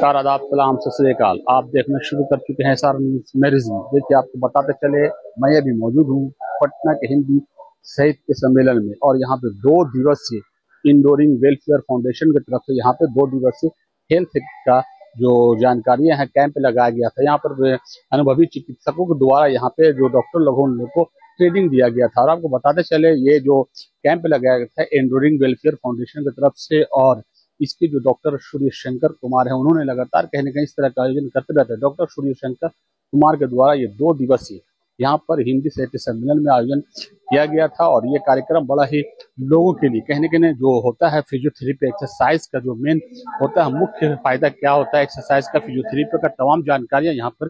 नमस्कार, आदाब, सलाम, सत श्री अकाल। आप देखना शुरू कर चुके हैं SR न्यूज़ मैगज़ीन। देखिए, आपको बताते चले, मैं अभी मौजूद हूँ पटना के हिंदी साहित्य सम्मेलन में, और यहाँ पे 2 दिवसीय इंडोरिंग वेलफेयर फाउंडेशन की तरफ से यहाँ पे 2 दिवसीय हेल्थ का जो जानकारियां हैं कैंप लगाया गया था। यहाँ पर अनुभवी चिकित्सकों के द्वारा यहाँ पे जो डॉक्टर लोगों उन लोग को ट्रेनिंग दिया गया था। और आपको बताते चले, ये जो कैंप लगाया गया था इंडोरिंग वेलफेयर फाउंडेशन की तरफ से, और इसके जो डॉक्टर सूर्य शंकर कुमार है, उन्होंने लगातार कहीं न कहीं इस तरह का आयोजन करते रहते हैं। डॉक्टर सूर्य शंकर कुमार के द्वारा ये 2 दिवसीय यहाँ पर हिंदी साहित्य सम्मेलन में आयोजन किया गया था। और ये कार्यक्रम बड़ा ही लोगों के लिए कहीं न कहीं जो होता है फिजियोथेरेपी एक्सरसाइज का जो मेन होता है, मुख्य फायदा क्या होता है एक्सरसाइज का, फिजियोथेरेपी का, तमाम जानकारियां यहाँ पर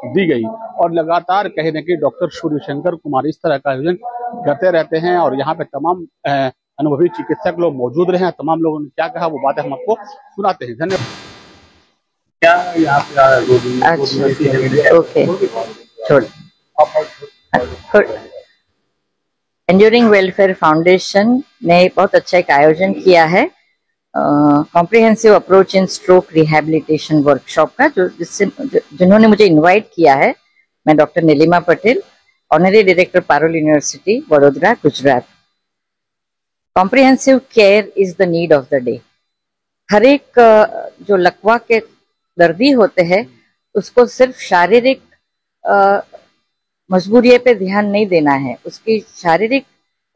दी गई। और लगातार कहीं न कहीं डॉक्टर सूर्य शंकर कुमार इस तरह का आयोजन करते रहते हैं। और यहाँ पे तमाम अनुभवी चिकित्सक लोग मौजूद रहे हैं। तमाम लोगों ने क्या कहा वो बातें हम आपको सुनाते हैं। धन्यवाद। क्या यहाँ पे ओके, छोड़। एंड्यूरिंग वेलफेयर फाउंडेशन ने बहुत अच्छा एक आयोजन किया है comprehensive approach in stroke rehabilitation workshop का, जिन्होंने मुझे इनवाइट किया है। मैं doctor Neelima Patel, honorary director Parul University, Vadodara, Gujarat. Comprehensive care is the need of the day. हर एक जो लकवा के दर्दी होते हैं उसको सिर्फ शारीरिक मजबूरियों पे ध्यान नहीं देना है। उसकी शारीरिक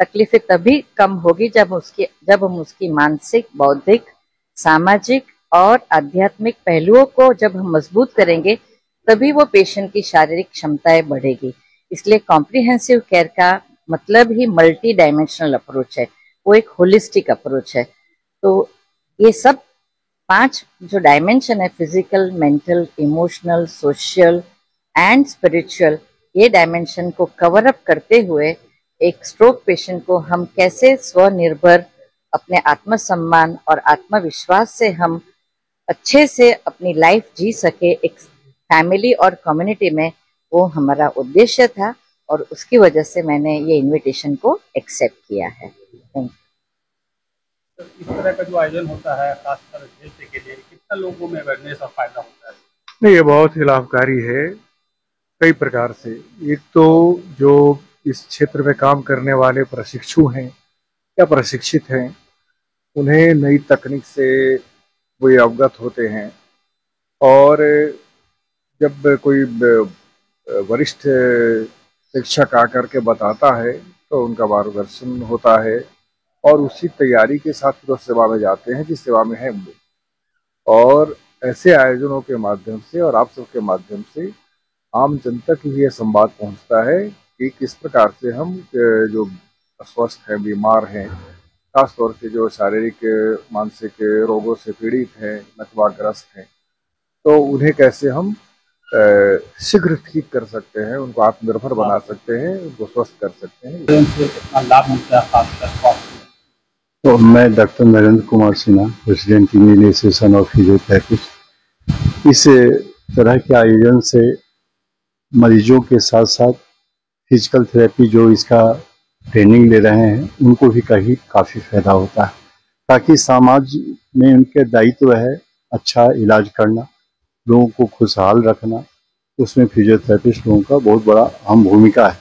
तकलीफें तभी कम होगी जब हम उसकी मानसिक, बौद्धिक, सामाजिक और आध्यात्मिक पहलुओं को जब हम मजबूत करेंगे, तभी वो पेशेंट की शारीरिक क्षमताएं बढ़ेगी। इसलिए कॉम्प्रिहेंसिव केयर का मतलब ही मल्टी डायमेंशनल अप्रोच है, वो एक होलिस्टिक अप्रोच है। तो ये सब 5 जो डायमेंशन है, physical, mental, emotional, social and spiritual, ये डायमेंशन को कवर अप करते हुए एक स्ट्रोक पेशेंट को हम कैसे स्वनिर्भर, अपने आत्मसम्मान और आत्मविश्वास से हम अच्छे से अपनी लाइफ जी सके एक फैमिली और कम्युनिटी में, वो हमारा उद्देश्य था। और उसकी वजह से मैंने ये इनविटेशन को एक्सेप्ट किया है। Thank you. इस तरह का जो आयोजन होता है खासकर हेल्थ के लिए, कितना लोगों में अवेयरनेस और फायदा होता है? नहीं, ये बहुत ही लाभकारी है कई प्रकार से। एक तो जो इस क्षेत्र में काम करने वाले प्रशिक्षु हैं या प्रशिक्षित हैं, उन्हें नई तकनीक से वो अवगत होते हैं। और जब कोई वरिष्ठ शिक्षक आकर के बताता है तो उनका मार्गदर्शन होता है, और उसी तैयारी के साथ वो सेवा में जाते हैं जिस सेवा में है वो। और ऐसे आयोजनों के माध्यम से और आप सबके माध्यम से आम जनता की ये संवाद पहुंचता है कि किस प्रकार से हम जो अस्वस्थ हैं, बीमार हैं, खासतौर से जो शारीरिक मानसिक रोगों से पीड़ित हैं, लकवाग्रस्त हैं, तो उन्हें कैसे हम शीघ्र ठीक कर सकते हैं, उनको आत्मनिर्भर बना सकते हैं, उनको स्वस्थ कर सकते हैं। कितना लाभ मिलता है खासकर स्वास्थ्य में? तो मैं doctor Narendra Kumar Sinha, president Indian association of physiotherapist. इस तरह के आयोजन से मरीजों के साथ साथ फिजिकल थेरेपी जो इसका ट्रेनिंग ले रहे हैं उनको भी काफ़ी फायदा होता है, ताकि समाज में उनके दायित्व है अच्छा इलाज करना, लोगों को खुशहाल रखना। उसमें फिजियोथेरेपिस्ट लोगों का बहुत बड़ा अहम भूमिका है।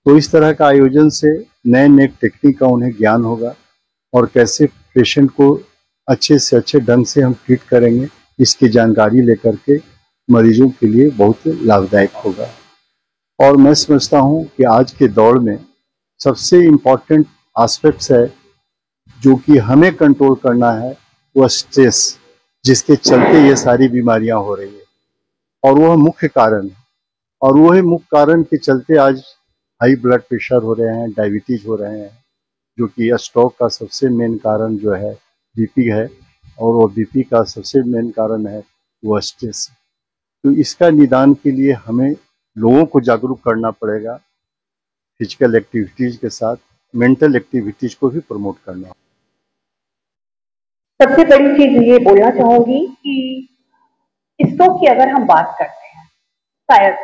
तो इस तरह का आयोजन से नए नए टेक्निक का उन्हें ज्ञान होगा, और कैसे पेशेंट को अच्छे से अच्छे ढंग से हम ट्रीट करेंगे, इसकी जानकारी लेकर के मरीजों के लिए बहुत लाभदायक होगा। और मैं समझता हूँ कि आज के दौर में सबसे इम्पोर्टेंट एस्पेक्ट्स है जो कि हमें कंट्रोल करना है, वो स्ट्रेस, जिसके चलते ये सारी बीमारियां हो रही है, और वह मुख्य कारण है। और वही मुख्य कारण के चलते आज हाई ब्लड प्रेशर हो रहे हैं, डायबिटीज हो रहे हैं, जो कि स्ट्रोक का सबसे मेन कारण जो है बीपी है, और वो बीपी का सबसे मेन कारण है वो स्ट्रेस। तो इसका निदान के लिए हमें लोगों को जागरूक करना पड़ेगा, फिजिकल एक्टिविटीज के साथ मेंटल एक्टिविटीज को भी प्रमोट करना। सबसे बड़ी चीज ये बोलना चाहूंगी कि स्ट्रोक की अगर हम बात करते हैं, शायद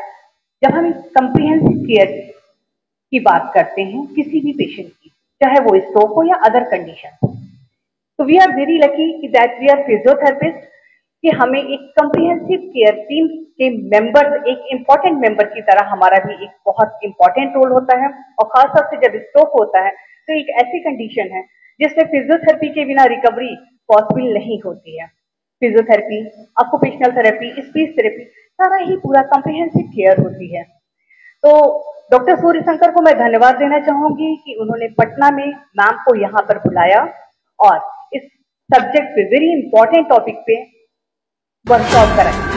जब हम कॉम्प्रिहेंसिव केयर की बात करते हैं किसी भी पेशेंट की, चाहे वो स्ट्रोक हो या अदर कंडीशन, तो we are very lucky that we are physiotherapists कि हमें एक कम्प्रिहेंसिव केयर टीम के मेंबर, एक इम्पोर्टेंट मेंबर की तरह हमारा भी एक बहुत इम्पोर्टेंट रोल होता है। और खासतौर से जब स्ट्रोक होता है तो एक ऐसी कंडीशन है जिसमें फिजियोथेरेपी के बिना रिकवरी पॉसिबल नहीं होती है। Physiotherapy, occupational therapy, speech therapy, सारा ही पूरा कम्प्रिहेंसिव केयर होती है। तो डॉक्टर सूर्यशंकर को मैं धन्यवाद देना चाहूंगी कि उन्होंने पटना में मैम को यहाँ पर बुलाया और इस सब्जेक्ट पे, वेरी इंपॉर्टेंट टॉपिक पे वर्कशॉप कराई।